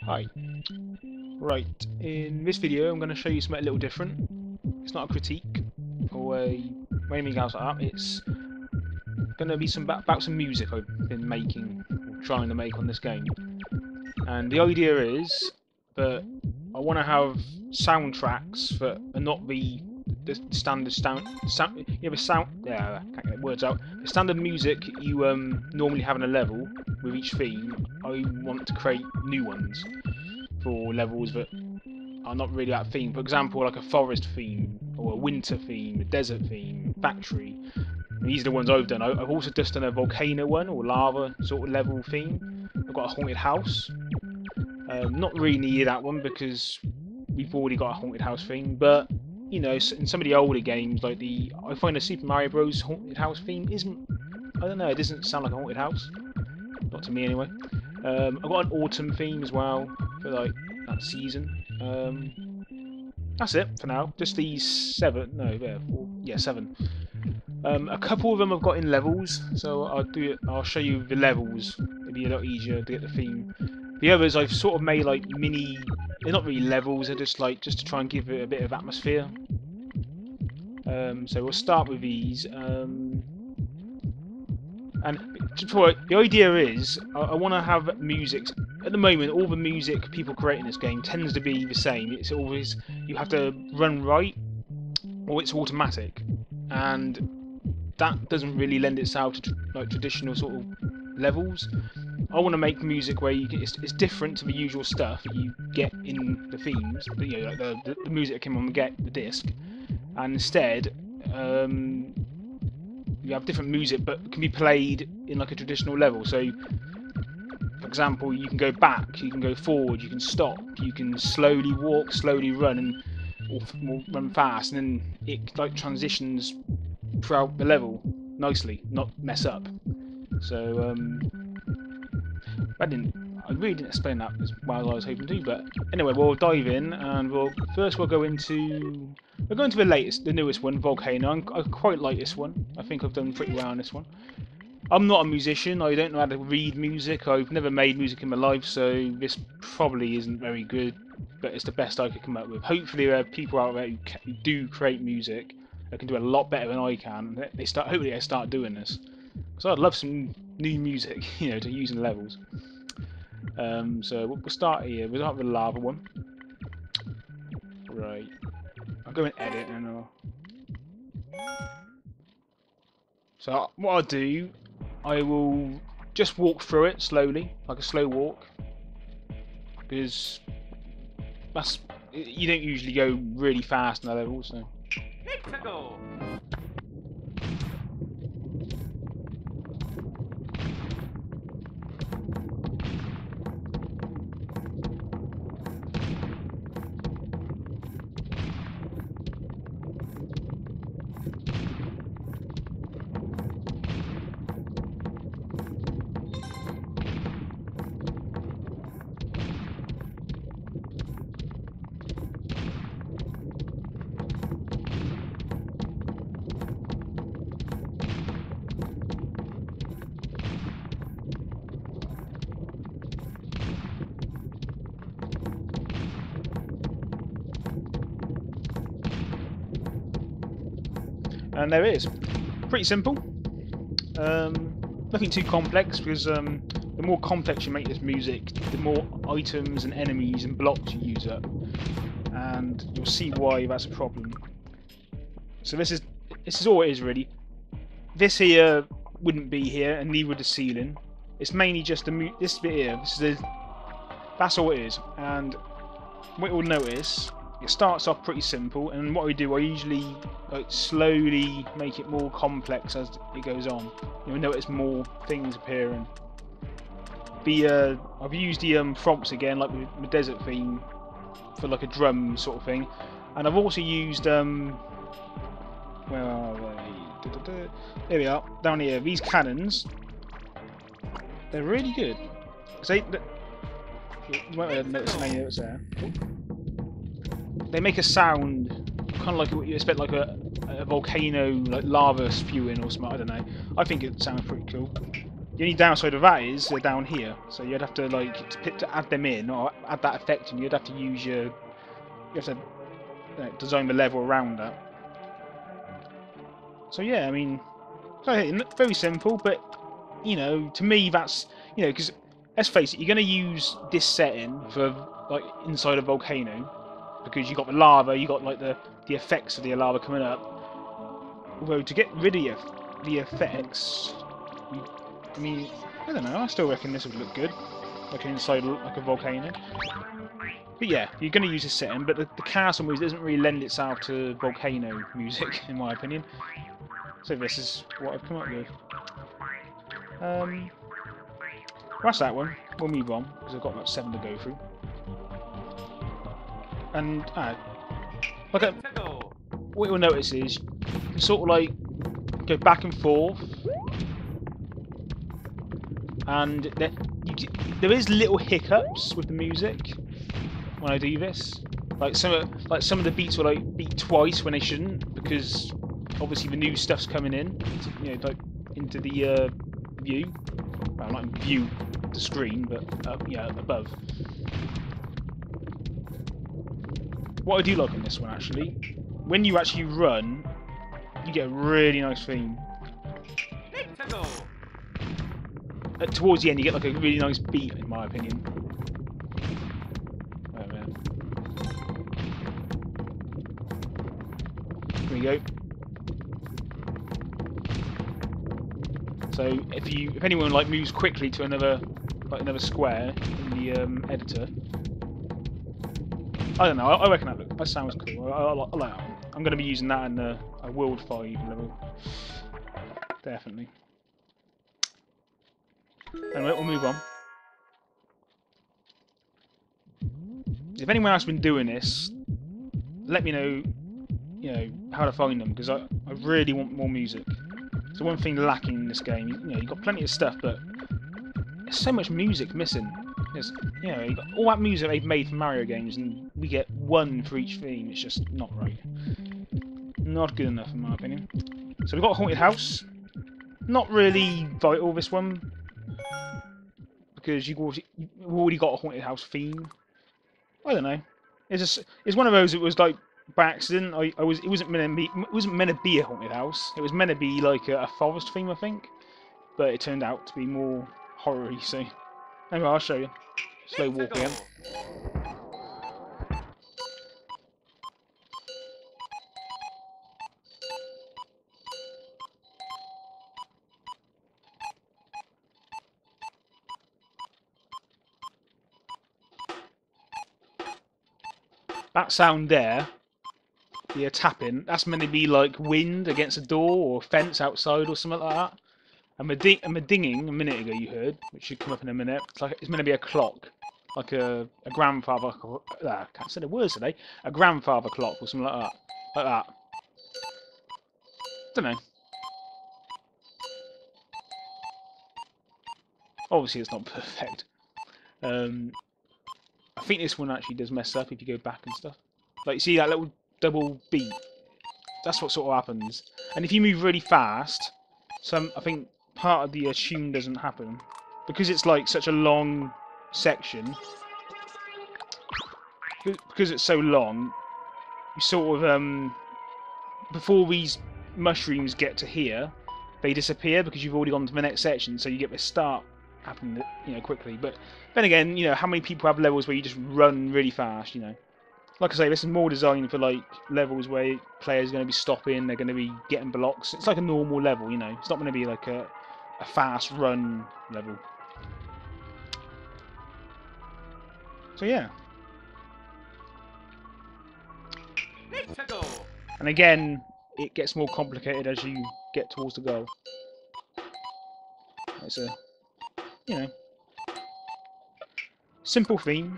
Hi. Right, in this video I'm going to show you something a little different. It's not a critique or anything else like that. It's going to be about some music I've been making, or trying to make on this game. And the idea is that I want to have soundtracks that are not the standard I can't get words out. The standard music you normally have in a level with each theme. I want to create new ones for levels that are not really that theme. For example, like a forest theme, or a winter theme, a desert theme, factory. And these are the ones I've done. I've also just done a volcano one, or lava sort of level theme. I've got a haunted house. Not really needed that one because we've already got a haunted house theme, but you know, in some of the older games, like I find the Super Mario Bros. Haunted house theme isn't, I don't know, it doesn't sound like a haunted house. Not to me anyway. I've got an autumn theme as well for like that season. That's it for now. Just these 7. No, there. 4, yeah, 7. A couple of them I've got in levels, so I'll show you the levels. It'll be a lot easier to get the theme. The others I've sort of made like mini. They're not really levels. They're just to try and give it a bit of atmosphere. So we'll start with these. And the idea is, I want to have music. At the moment, all the music people create in this game tends to be the same. It's always, you have to run right, or it's automatic, and that doesn't really lend itself to like traditional sort of levels. I want to make music where it's different to the usual stuff that you get in the themes, you know, like the music that came on the disc, and instead. You have different music, but can be played in like a traditional level. So, for example, you can go back, you can go forward, you can stop, you can slowly walk, slowly run, or run fast, and then it like transitions throughout the level nicely, not mess up. So, I really didn't explain that as well as I was hoping to, but anyway, we'll dive in, and we'll go into the newest one, Volcano. I quite like this one. I think I've done pretty well on this one. I'm not a musician. I don't know how to read music. I've never made music in my life, so this probably isn't very good, but it's the best I could come up with. Hopefully there are people out there who do create music that can do a lot better than I can. Hopefully they start doing this. So I'd love some new music, you know, to use in levels. So we'll start here. We'll start with the lava one. Right. I'll go and edit and I'll... So what I'll do, I will just walk through it slowly, like a slow walk, because you don't usually go really fast in that level. So. And there it is. Pretty simple. Nothing too complex, because the more complex you make this music, the more items and enemies and blocks you use up. And you'll see why that's a problem. So this is all it is really. This here wouldn't be here, and neither would the ceiling. It's mainly just this bit here. That's all it is. And what you'll notice, it starts off pretty simple, and what I do, I usually slowly make it more complex as it goes on. You'll notice more things appearing. I've used the prompts again, like with the desert theme, for like a drum sort of thing, and I've also used where are they? There we are, down here. These cannons, they're really good. You won't notice any notes there. They make a sound kind of like what you expect, like a volcano, like lava spewing or something. I don't know. I think it sounds pretty cool. The only downside of that is they're down here, so you'd have to like to add them in or add that effect in. You'd have to use your design the level around that. So yeah, I mean, very simple, but you know, to me that's because let's face it, you're going to use this setting for like inside a volcano because you got the lava, you got like the effects of the lava coming up. Although to get rid of the effects, I mean, I don't know. I still reckon this would look good, like inside like a volcano. But yeah, you're going to use this setting, but the castle music doesn't really lend itself to volcano music, in my opinion. So this is what I've come up with. That's that one. We'll move on, because I've got about 7 to go through. And, what you'll notice is, you can sort of like, go back and forth. And there is little hiccups with the music when I do this. Like some of the beats will like beat twice when they shouldn't, because obviously the new stuff's coming in, like into the view. Well, not in view the screen, but above. What I do like on this one actually, when you actually run, you get a really nice theme. Towards the end, you get like a really nice beat, in my opinion. Oh man. Here we go. So if anyone like moves quickly to another square in the editor, I don't know. I reckon that sounds cool. I like that one. I'm going to be using that in a World 5 level, definitely. Anyway, we'll move on. If anyone else has been doing this, let me know, how to find them, because I really want more music. It's the one thing lacking in this game. You've got plenty of stuff, but there's so much music missing. You've got all that music they've made for Mario games, and we get one for each theme. It's just not right. Not good enough, in my opinion. So we've got a haunted house. Not really vital, this one, because you've already got a haunted house theme. I don't know. It's one of those that was like by accident. It wasn't meant to be a haunted house. It was meant to be like a forest theme, I think. But it turned out to be more horror-y. So anyway, I'll show you. Slow walk again. That sound there, the tapping, that's meant to be like wind against a door or a fence outside or something like that. And the dinging a minute ago you heard, which should come up in a minute, it's meant to be a clock, like a grandfather. I can't say the words today. A grandfather clock or something like that. Don't know. Obviously, it's not perfect. I think this one actually does mess up if you go back and stuff. Like, you see that little double beat? That's what sort of happens. And if you move really fast, I think part of the tune doesn't happen. Because it's like such a long section, because it's so long, you sort of, before these mushrooms get to here, they disappear because you've already gone to the next section, so you get this start happening, quickly. But then again, how many people have levels where you just run really fast, Like I say, this is more designed for like levels where players are going to be stopping, they're going to be getting blocks. It's like a normal level, It's not going to be like a fast run level. So yeah. And again, it gets more complicated as you get towards the goal. It's a, simple theme.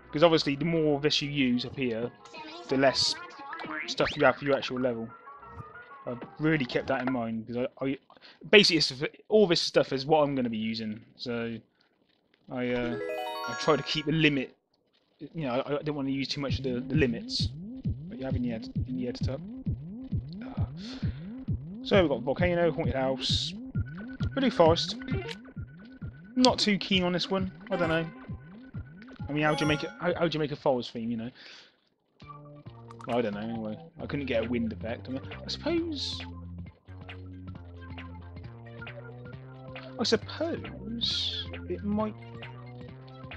Because obviously, the more of this you use up here, the less stuff you have for your actual level. I've really kept that in mind, because I basically all this stuff is what I'm going to be using. So I try to keep the limit. I don't want to use too much of the limits that you have in the editor. So we've got Volcano, Haunted House. We'll do forest. Not too keen on this one. I don't know. I mean, how do you make it? How do you make a forest theme? You know. Well, I don't know. Anyway, I couldn't get a wind effect. I mean, I suppose. It might.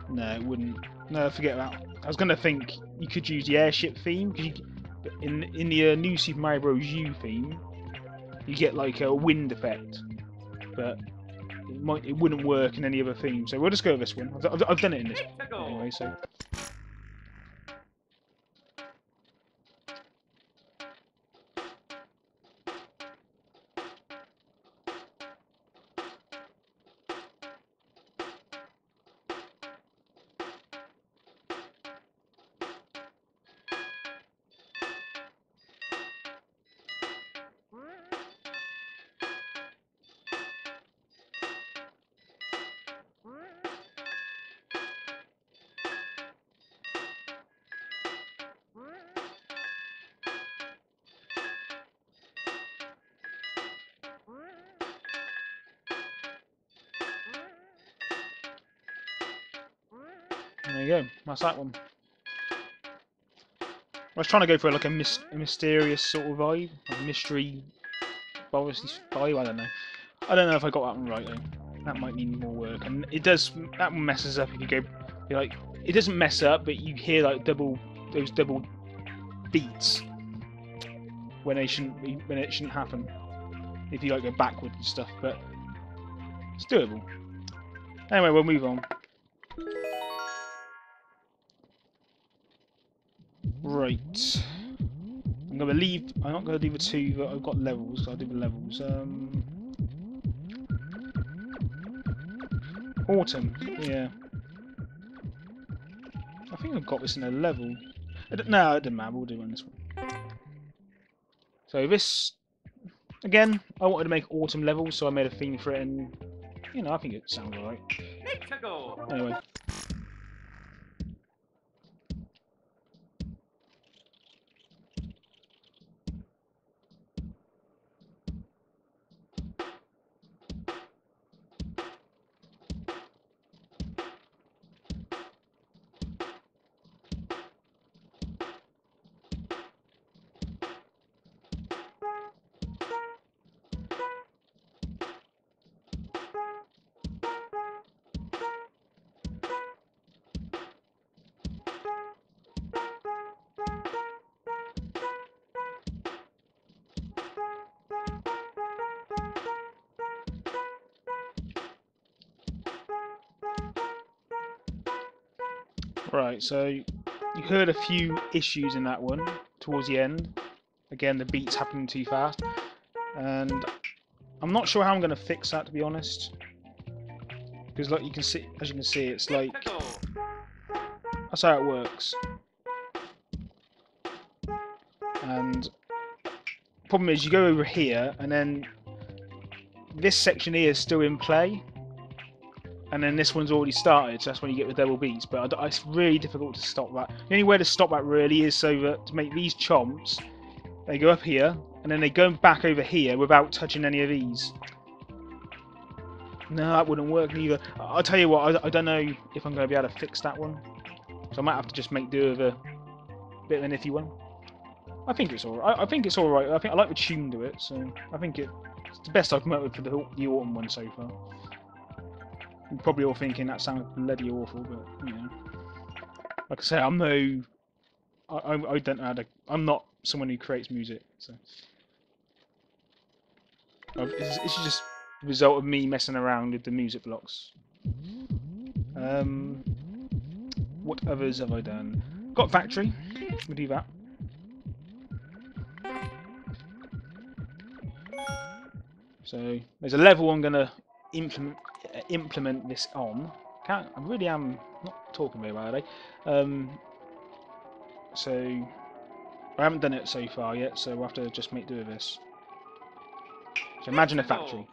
No, it wouldn't. No, forget that. I was gonna think you could use the airship theme because in the new Super Mario Bros. U theme, you get like a wind effect, but it wouldn't work in any other theme. So we'll just go with this one. I've done it in this one anyway. So. There you go. That's that one. I was trying to go for like a mysterious sort of vibe, like mystery, forestry vibe. I don't know. I don't know if I got that one right though. That might need more work, and it does. That one messes up if you go. You're like, it doesn't mess up, but you hear like those double beats when it shouldn't happen. If you like go backwards and stuff, but it's doable. Anyway, we'll move on. Right. I'm not gonna leave a 2, but I've got levels, so I'll do the levels. Autumn, yeah. I think I've got this in a level. No, it doesn't matter, we'll do on this one. So this, again, I wanted to make autumn levels, so I made a theme for it, and, you know, I think it sounds alright. Anyway. Right, so you heard a few issues in that one towards the end. Again, the beats happening too fast, and I'm not sure how I'm going to fix that, to be honest. Because, like as you can see, it's like that's how it works. And problem is, you go over here, and then this section here is still in play, and then this one's already started, so that's when you get the double beats. But it's really difficult to stop that. The only way to stop that really is so that to make these chomps, they go up here, and then they go back over here without touching any of these. No, that wouldn't work either. I'll tell you what, I don't know if I'm going to be able to fix that one. So I might have to just make do with a bit of an iffy one. I think it's alright. I think it's alright. I like the tune to it, so I think it's the best I've come up with for the autumn one so far. You're probably all thinking that sounds bloody awful, but you know. Like I say, I don't know how to. I'm not someone who creates music, so it's just the result of me messing around with the music blocks. What others have I done? Got factory. We'll do that. So there's a level I'm gonna implement this on. I really am not talking very well today. So I haven't done it so far yet, so we'll have to just make do with this. So imagine a factory.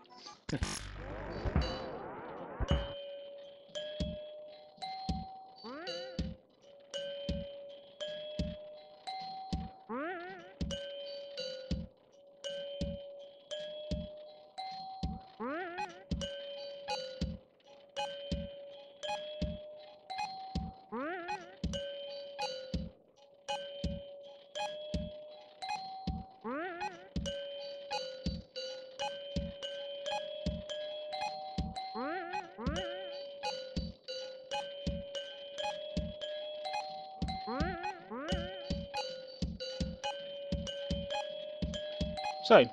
So,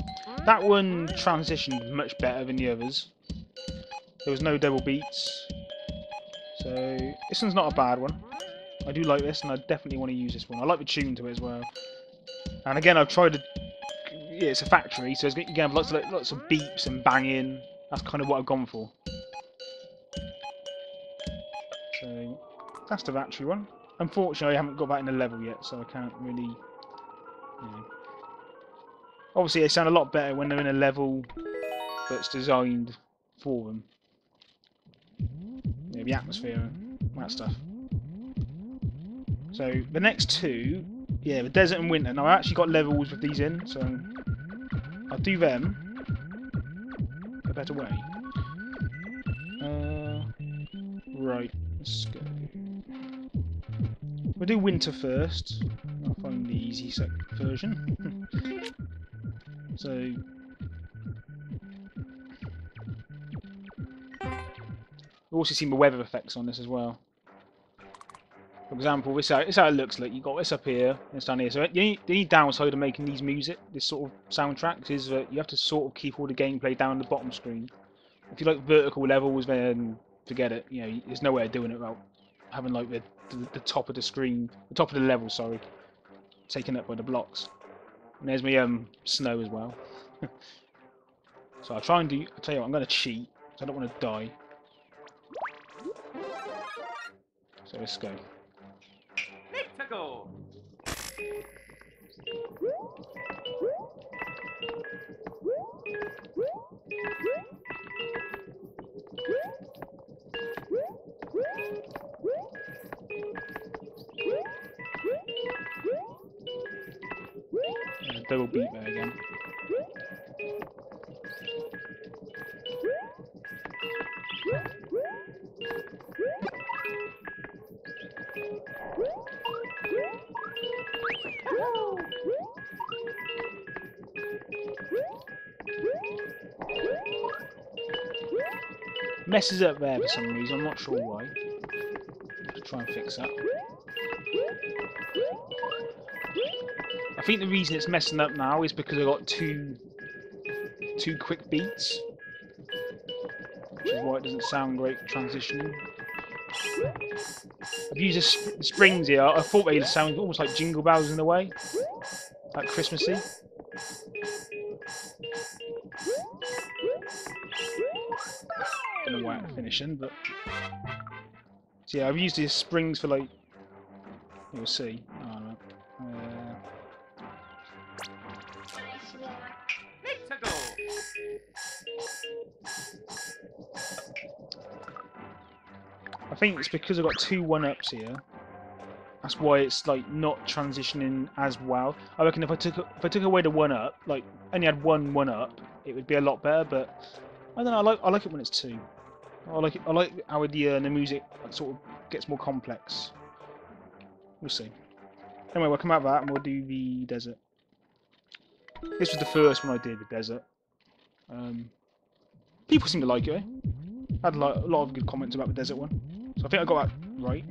that one transitioned much better than the others. There was no double beats. So, this one's not a bad one. I do like this, and I definitely want to use this one. I like the tune to it as well. And again, I've tried to... Yeah, it's a factory, so you can have lots of beeps and banging. That's kind of what I've gone for. So, that's the factory one. Unfortunately, I haven't got that in the level yet, so I can't really... You know. Obviously, they sound a lot better when they're in a level that's designed for them. Yeah, the atmosphere, that stuff. So the next two, yeah, the desert and winter. Now I actually got levels with these in, so I'll do them a better way. Right, let's go. We'll do winter first. I'll find the easy version. So. We've also seen the weather effects on this as well. For example, this is how it looks like. You've got this up here, and it's down here. So the only downside of making these music, this sort of soundtracks, is that you have to sort of keep all the gameplay down the bottom screen. If you like vertical levels, then forget it. You know, there's no way of doing it without having like the top of the screen, the top of the level, sorry, taken up by the blocks. And there's my snow as well. So I'll try and do. I'll tell you what, I'm going to cheat, so I don't want to die. So let's go. Double beat there again. Messes up there for some reason, I'm not sure why. Let's try and fix that. I think the reason it's messing up now is because I got two quick beats, which is why it doesn't sound great transitioning. I've used the springs here. I thought they'd sound almost like jingle bells in a way, like Christmassy. Don't know why I'm finishing, but so yeah, I've used these springs for like. You'll see. Oh, no. I think it's because I've got two 1-ups here. That's why it's like not transitioning as well. I reckon if I took away the 1-up, like only had one 1-up, it would be a lot better. But I don't know. I like it when it's two. I like how the music sort of gets more complex. We'll see. Anyway, we'll come out of that and we'll do the desert. This was the first one I did, the desert. People seem to like it. I had a lot of good comments about the desert one, so I think I got that right.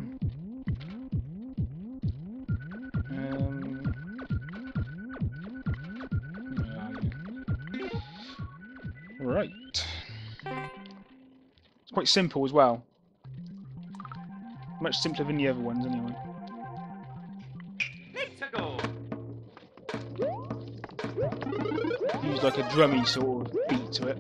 Right. It's quite simple as well. Much simpler than the other ones, anyway. Use like a drummy sort of beat to it.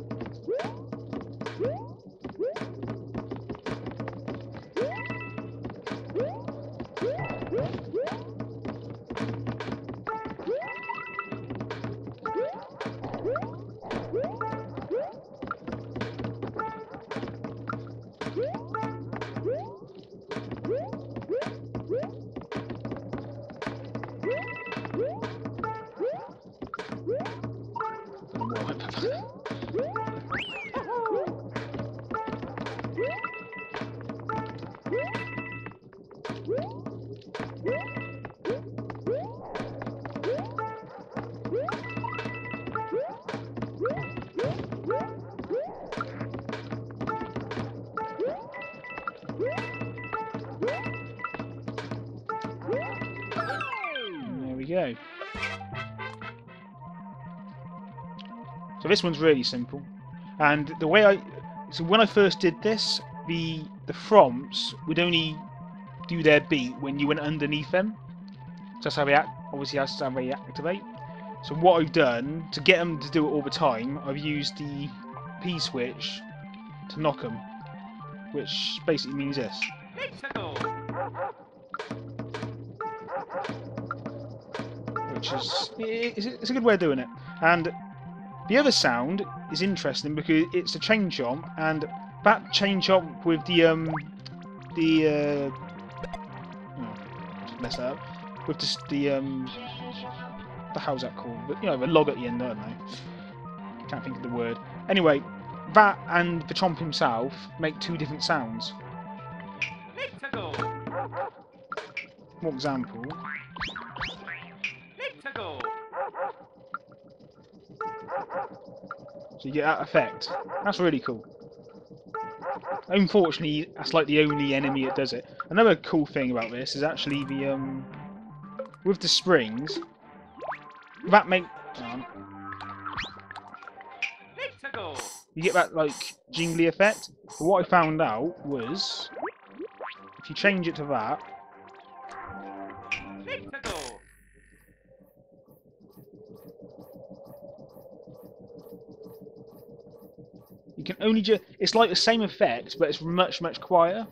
There we go. So this one's really simple. And the way so when I first did this, the froms would only do their beat when you went underneath them. So that's how they obviously that's how they activate. So what I've done to get them to do it all the time, I've used the P switch to knock them, which basically means this. Which is it's a good way of doing it. And the other sound is interesting because it's a chain chomp, and that chain chomp with the just mess that up with the how's that called? But, you know, the log at the end. I don't know. Can't think of the word. Anyway, that and the chomp himself make two different sounds. For example. So you get that effect. That's really cool. Unfortunately, that's like the only enemy that does it. Another cool thing about this is actually the with the springs. That make you get that like jingly effect. But what I found out was if you change it to that. You can only just... It's like the same effect, but it's much, much quieter.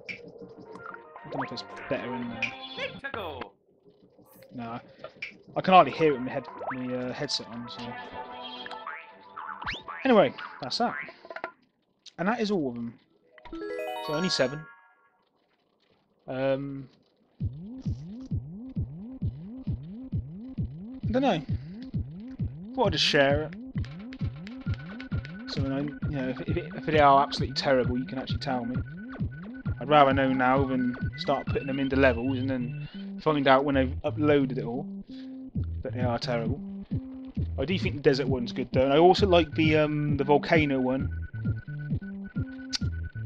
I don't know if it's better in there. No. I can hardly hear it with my headset on, so... Anyway, that's that. And that is all of them. So only 7. I don't know. Thought I'd just share it. So, you know, if they are absolutely terrible, you can actually tell me. I'd rather know now than start putting them into levels and then find out when they've uploaded it all that they are terrible. I do think the desert one's good though, and I also like the volcano one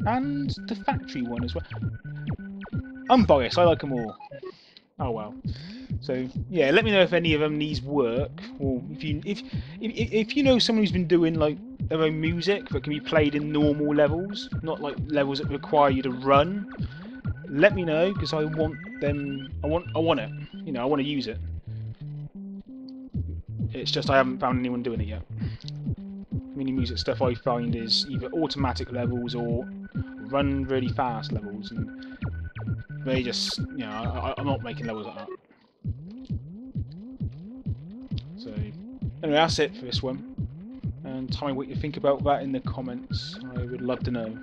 and the factory one as well. I'm biased. I like them all. Oh well. So yeah, let me know if any of them needs work, or if you know someone who's been doing like their own music that can be played in normal levels, not like levels that require you to run. Let me know because I want them. I want it. You know, I want to use it. It's just I haven't found anyone doing it yet. Mini music stuff I find is either automatic levels or run really fast levels, and they just, you know, I'm not making levels like that. So anyway, that's it for this one. And tell me what you think about that in the comments. I would love to know.